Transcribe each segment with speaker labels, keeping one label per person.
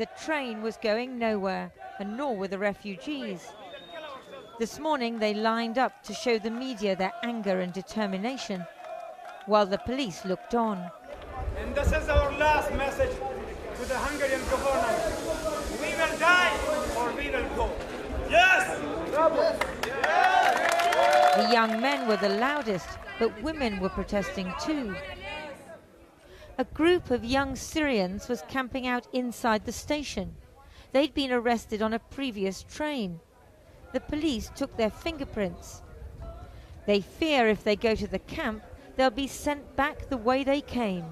Speaker 1: The train was going nowhere, and nor were the refugees. This morning they lined up to show the media their anger and determination, while the police looked on.
Speaker 2: And this is our last message to the Hungarian government. We will die or we will go. Yes!
Speaker 1: Yes! The young men were the loudest, but women were protesting too. A group of young Syrians was camping out inside the station. They'd been arrested on a previous train. The police took their fingerprints. They fear if they go to the camp, they'll be sent back the way they came.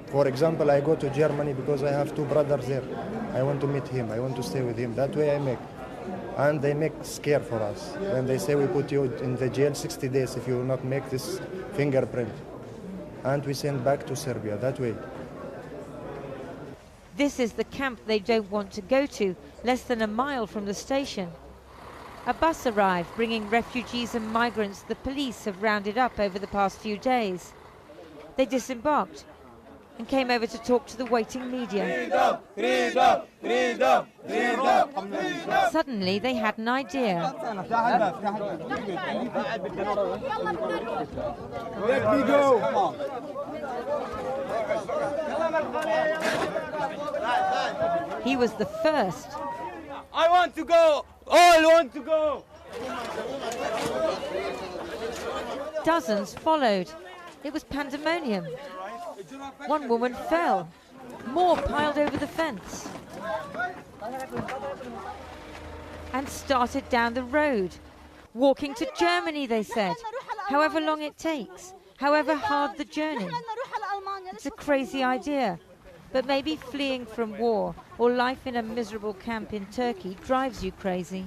Speaker 3: For example, I go to Germany because I have two brothers there. I want to meet him, I want to stay with him. That way I make. And they make scare for us. When they say we put you in the jail 60 days if you will not make this fingerprint. And we send back to Serbia, that way.
Speaker 1: This is the camp they don't want to go to, less than a mile from the station. A bus arrived bringing refugees and migrants the police have rounded up over the past few days. They disembarked and came over to talk to the waiting media.
Speaker 2: Freedom! Freedom! Freedom! Freedom!
Speaker 1: Suddenly they had an idea.
Speaker 2: Let me go!
Speaker 1: He was the first.
Speaker 2: I want to go! All want to go!
Speaker 1: Dozens followed. It was pandemonium. One woman fell. More piled over the fence. And started down the road. Walking to Germany, they said. However long it takes. However hard the journey. It's a crazy idea. But maybe fleeing from war or life in a miserable camp in Turkey drives you crazy.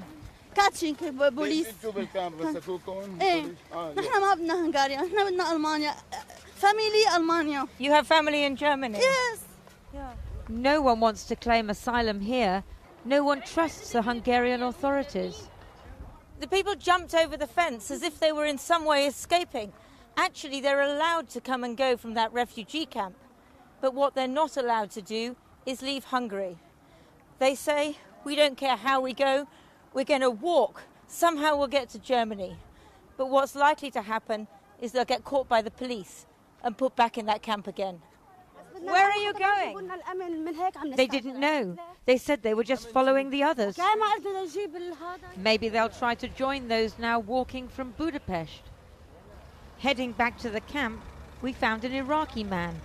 Speaker 4: كاتشينج بوليس نحن ما بدنا هنغاريا نحن بدنا ألمانيا family ألمانيا.
Speaker 1: You have family in Germany?
Speaker 4: Yes.
Speaker 1: Yeah. No one wants to claim asylum here. No one trusts the Hungarian authorities. The people jumped over the fence as if they were in some way escaping. Actually, they're allowed to come and go from that refugee camp. But what they're not allowed to do is leave Hungary. They say, we don't care how we go, we're going to walk. Somehow we'll get to Germany. But what's likely to happen is they'll get caught by the police and put back in that camp again. Where are you going? They didn't know. They said they were just following the others. Maybe they'll try to join those now walking from Budapest. Heading back to the camp, we found an Iraqi man.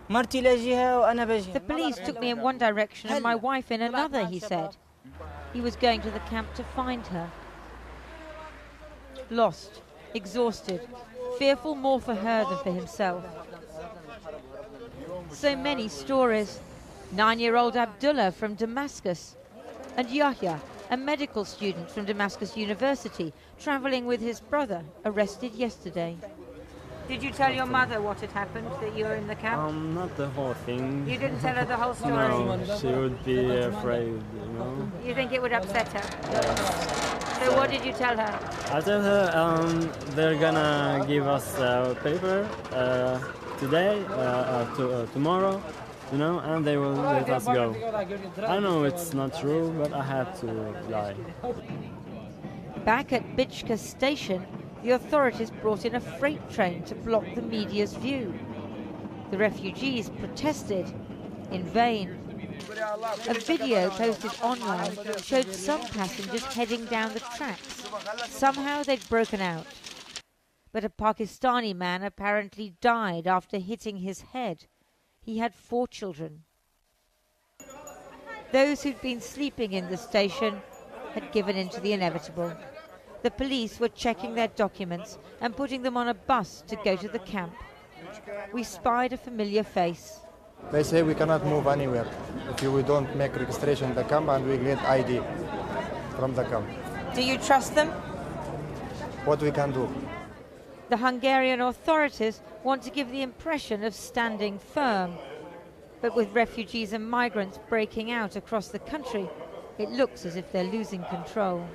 Speaker 1: The police took me in one direction and my wife in another, he said. He was going to the camp to find her. Lost, exhausted, fearful more for her than for himself. So many stories. 9-year-old Abdullah from Damascus, and Yahya, a medical student from Damascus University, traveling with his brother, arrested yesterday. Did you tell your mother what had happened, that you were in the camp?
Speaker 5: Not the whole thing.
Speaker 1: You didn't tell her the whole story?
Speaker 5: No, she would be afraid, you know.
Speaker 1: You think it would upset her?
Speaker 5: Yes.
Speaker 1: So what did you tell her?
Speaker 5: I told her they're gonna give us a paper today, tomorrow, you know, and they will let us go. I know it's not true, but I had to lie.
Speaker 1: Back at Bicske station, the authorities brought in a freight train to block the media's view. The refugees protested in vain. A video posted online showed some passengers heading down the tracks. Somehow they'd broken out. But a Pakistani man apparently died after hitting his head. He had 4 children. Those who'd been sleeping in the station had given in to the inevitable. The police were checking their documents and putting them on a bus to go to the camp. We spied a familiar face.
Speaker 3: They say we cannot move anywhere if we don't make registration in the camp and we get ID from the camp.
Speaker 1: Do you trust them?
Speaker 3: What we can do?
Speaker 1: The Hungarian authorities want to give the impression of standing firm. But with refugees and migrants breaking out across the country, it looks as if they're losing control.